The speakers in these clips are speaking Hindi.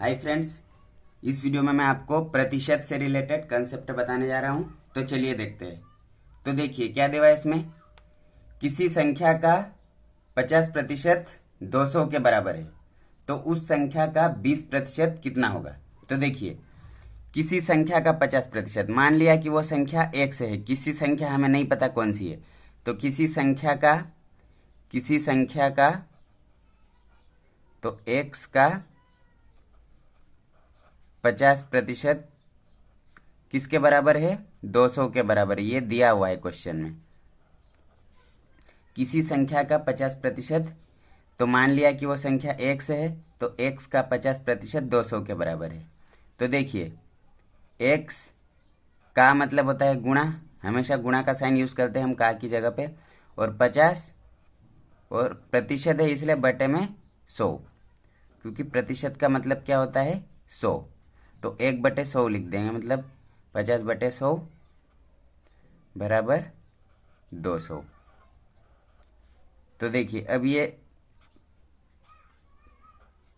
हाय फ्रेंड्स, इस वीडियो में मैं आपको प्रतिशत से रिलेटेड कंसेप्ट बताने जा रहा हूं। तो चलिए देखते हैं। तो देखिए क्या देवा है इसमें। किसी संख्या का 50% 200 के बराबर है तो उस संख्या का 20% कितना होगा। तो देखिए, किसी संख्या का 50%, मान लिया कि वो संख्या एक से है, किसी संख्या हमें नहीं पता कौन सी है, तो किसी संख्या का तो एक्स का 50% किसके बराबर है, 200 के बराबर है। ये दिया हुआ है क्वेश्चन में। किसी संख्या का 50%, तो मान लिया कि वो संख्या एक से है, तो x का 50% 200 के बराबर है। तो देखिए, x का मतलब होता है गुणा, हमेशा गुणा का साइन यूज करते हैं हम का की जगह पे, और 50 और प्रतिशत है इसलिए बटे में 100, क्योंकि प्रतिशत का मतलब क्या होता है 100। तो 1/100 लिख देंगे, मतलब 50/100 बराबर 200। तो देखिए अब ये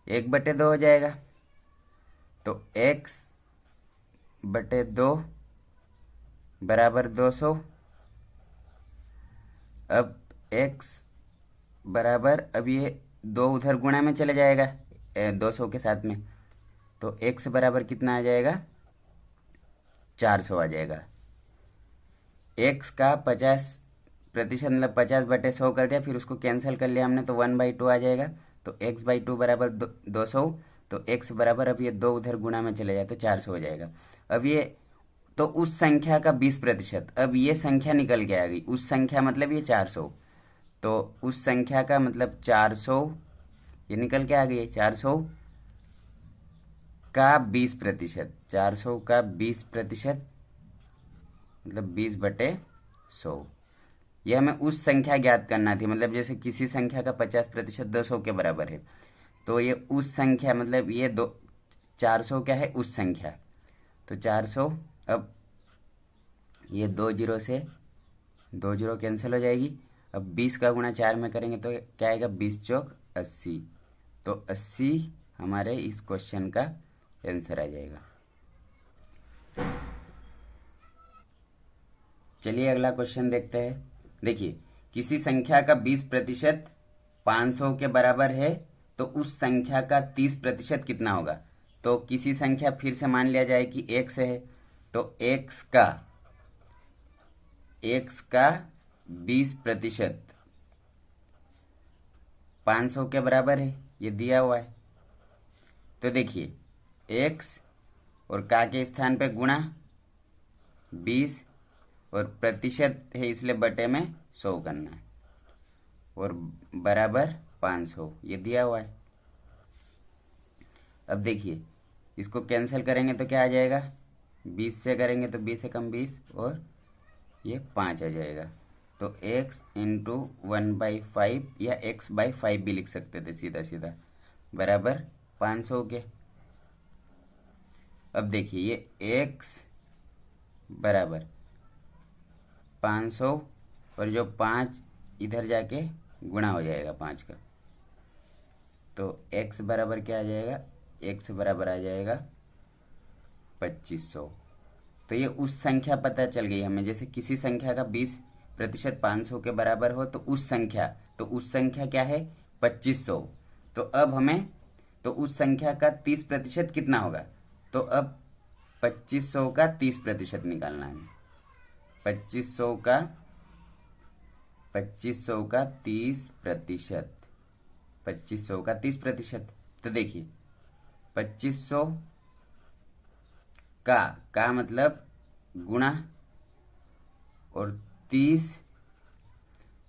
1/2 हो जाएगा, तो x/2 बराबर 200। अब x बराबर, अब ये 2 उधर गुणा में चले जाएगा 200 के साथ में, तो x बराबर कितना आ जाएगा, 400 आ जाएगा। x का 50% मतलब 50/100 कर दिया, फिर उसको कैंसिल कर लिया हमने, तो 1/2 आ जाएगा। तो x/2 बराबर 200। तो x बराबर, अब ये 2 उधर गुणा में चले जाए तो 400 हो जाएगा। अब ये तो उस संख्या का 20%, अब ये संख्या निकल के आ गई, उस संख्या मतलब ये 400, तो उस संख्या का मतलब 400 ये निकल के आ गई है। 400 का 20%, 400 का 20% मतलब 20/100। यह हमें उस संख्या ज्ञात करना थी, मतलब जैसे किसी संख्या का 50% 200 के बराबर है, तो ये उस संख्या मतलब ये 400 क्या है, उस संख्या। तो 400, अब ये 2 जीरो से 2 जीरो कैंसिल हो जाएगी। अब 20 का गुणा 4 में करेंगे तो क्या आएगा, 20 चौक 80। तो 80 हमारे इस क्वेश्चन का आंसर आ जाएगा। चलिए अगला क्वेश्चन देखते हैं। देखिए, किसी संख्या का 20% 500 के बराबर है तो उस संख्या का 30% कितना होगा। तो किसी संख्या फिर से मान लिया जाए कि x है, तो x का 20% 500 के बराबर है, ये दिया हुआ है। तो देखिए, x और का के स्थान पे गुणा 20 और प्रतिशत है इसलिए बटे में 100 करना है, और बराबर 500, ये दिया हुआ है। अब देखिए, इसको कैंसिल करेंगे तो क्या आ जाएगा, 20 से करेंगे तो 20 से कम 20, और ये 5 आ जाएगा। तो x इंटू 1/5 या x/5 भी लिख सकते थे सीधा सीधा, बराबर 500 के। अब देखिए, ये x बराबर 500 और जो 5 इधर जाके गुणा हो जाएगा 5 का, तो x बराबर क्या आ जाएगा, x बराबर आ जाएगा 2500। तो ये उस संख्या पता चल गई हमें, जैसे किसी संख्या का 20% 500 के बराबर हो तो उस संख्या क्या है, 2500। तो अब हमें तो उस संख्या का 30% कितना होगा, तो अब 2500 का 30% निकालना है। 2500 का 30%, 2500 का 30%। तो देखिए, 2500 का मतलब गुणा और 30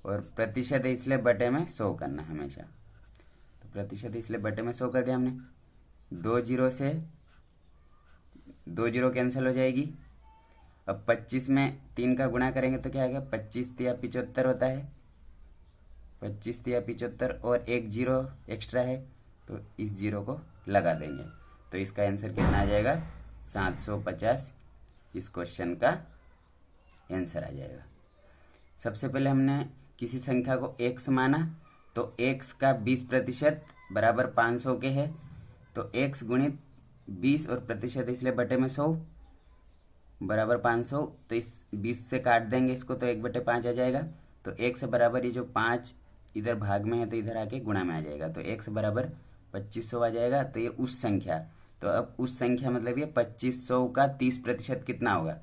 और प्रतिशत है इसलिए बटे में 100 करना हमेशा। तो प्रतिशत इसलिए बटे में 100 कर दिया हमने। 2 जीरो से 2 जीरो कैंसिल हो जाएगी। अब 25 में 3 का गुणा करेंगे तो क्या आएगा, 25 तिया 75 होता है, 25 तिया 75, और एक जीरो एक्स्ट्रा है तो इस जीरो को लगा देंगे, तो इसका आंसर कितना आ जाएगा, 750 इस क्वेश्चन का आंसर आ जाएगा। सबसे पहले हमने किसी संख्या को x माना, तो x का 20% बराबर 500 के है, तो x गुणित 20 और प्रतिशत इसलिए बटे में 100 बराबर 500। तो इस 20 से काट देंगे इसको तो 1/5 आ जाएगा। तो x बराबर ये जो 5 इधर भाग में है तो इधर आके गुणा में आ जाएगा। तो x बराबर 2500 आ जाएगा। तो ये उस संख्या, तो अब उस संख्या मतलब ये 2500 का 30% कितना होगा।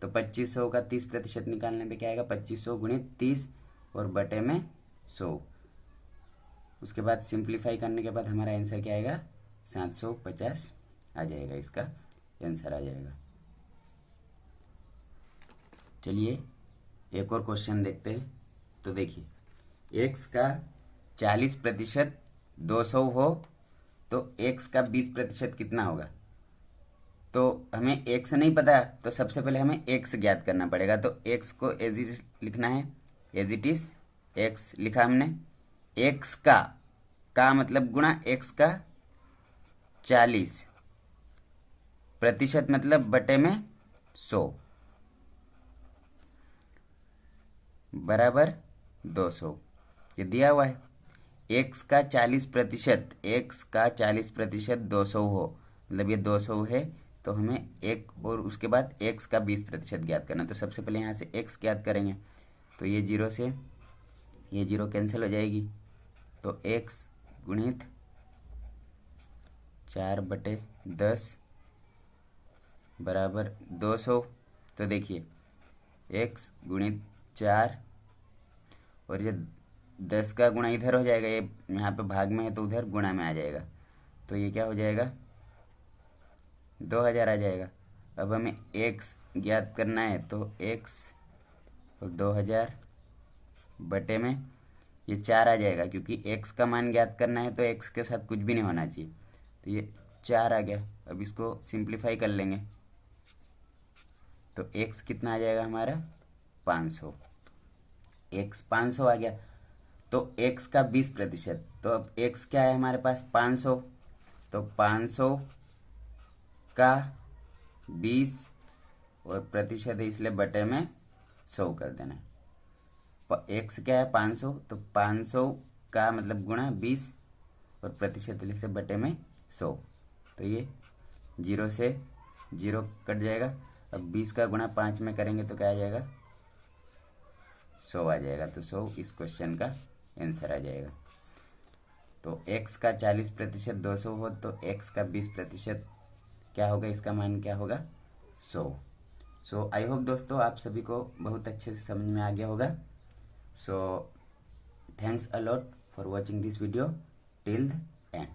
तो 2500 का 30% निकालने पे क्या आएगा, 2500 गुणित 30 और बटे में 100। उसके बाद सिंप्लीफाई करने के बाद हमारा आंसर क्या आएगा, 750 आ जाएगा। इसका आंसर आ जाएगा। चलिए एक और क्वेश्चन देखते हैं। तो देखिए x का 40% 200 हो तो x का 20% कितना होगा। तो हमें x नहीं पता तो सबसे पहले हमें x ज्ञात करना पड़ेगा। तो x को एज इट लिखना है, एज इट इज x लिखा हमने। x का मतलब गुणा x का 40% मतलब बटे में 100 बराबर 200। ये दिया हुआ है। x का 40%, x का 40% 200 हो मतलब ये 200 है। तो हमें एक और उसके बाद x का 20% ज्ञात करना। तो सबसे पहले यहाँ से x ज्ञात करेंगे। तो ये 0 से ये 0 कैंसिल हो जाएगी। तो x गुणित 4/10 बराबर 200। तो देखिए x गुणित 4 और ये 10 का गुणा इधर हो जाएगा, ये यहाँ पे भाग में है तो उधर गुणा में आ जाएगा। तो ये क्या हो जाएगा, 2000 आ जाएगा। अब हमें x ज्ञात करना है तो x और 2000 बटे में ये 4 आ जाएगा, क्योंकि x का मान ज्ञात करना है तो x के साथ कुछ भी नहीं होना चाहिए। तो ये 4 आ गया। अब इसको सिंप्लीफाई कर लेंगे तो x कितना आ जाएगा हमारा 500। x 500 आ गया। तो x का 20%, तो अब x क्या है हमारे पास 500। तो 500 का 20 और प्रतिशत है इसलिए बटे में 100 कर देना। x क्या है 500, तो 500 का मतलब गुणा 20 और प्रतिशत से बटे में 100। तो ये 0 से 0 कट जाएगा। अब 20 का गुणा 5 में करेंगे तो क्या आ जाएगा, 100 आ जाएगा। तो 100 इस क्वेश्चन का आंसर आ जाएगा। तो x का 40% 200 हो तो x का 20% क्या होगा, इसका मान क्या होगा 100। सो आई होप दोस्तों आप सभी को बहुत अच्छे से समझ में आ गया होगा। So thanks a lot for watching this video till the end.